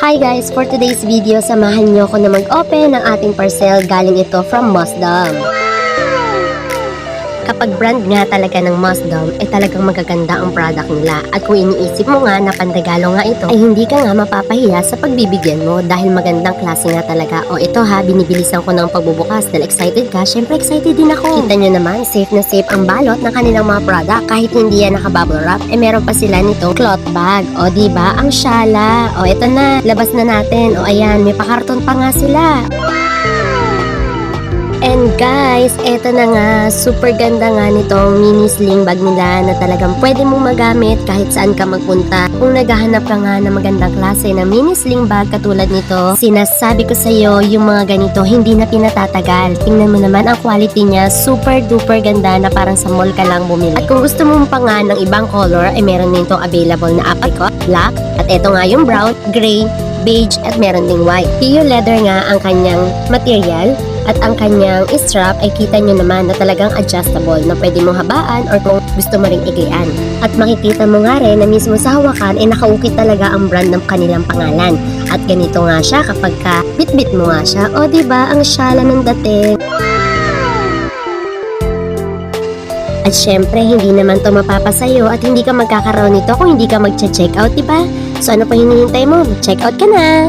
Hi guys! For today's video, samahan niyo ako na mag-open ng ating parcel. Galing ito from Mosdom. Kapag brand nga talaga ng Mosdom, ay talagang magaganda ang product nila. At kung iniisip mo nga na pandagalo nga ito, ay hindi ka nga mapapahiya sa pagbibigyan mo dahil magandang klase nga talaga. O ito ha, binibilisan ko ng pagbubukas dahil excited ka. Syempre excited din ako. Kita nyo naman, safe na safe ang balot ng kanilang mga product. Kahit hindi yan naka-bubble wrap, eh meron pa sila nito cloth bag. O diba, ang syala. O ito na, labas na natin. O ayan, may pakarton pa nga sila. And guys, eto na nga, super ganda nga nitong mini sling bag nila na talagang pwede mong magamit kahit saan ka magpunta. Kung naghahanap ka nga ng magandang klase ng mini sling bag katulad nito, sinasabi ko sa iyo, yung mga ganito hindi na pinatatagal. Tingnan mo naman ang quality niya, super duper ganda na parang sa mall ka lang bumili. At kung gusto mo pa nga ng ibang color, ay meron din itong available na apricot, black, at eto nga yung brown, gray, beige, at meron ding white. PU leather nga ang kanyang material. At ang kanyang strap ay kita nyo naman na talagang adjustable na pwede mong habaan or kung gusto mo ring igayaan. At makikita mo nga rin na mismo sa hawakan ay nakaukit talaga ang brand ng kanilang pangalan. At ganito nga siya kapag ka bit-bit mo nga siya. O diba, ang syala ng dating. At syempre, hindi naman to mapapasayo at hindi ka magkakaroon nito kung hindi ka mag-check out, diba? So ano pa hinihintay mo? Check out ka na!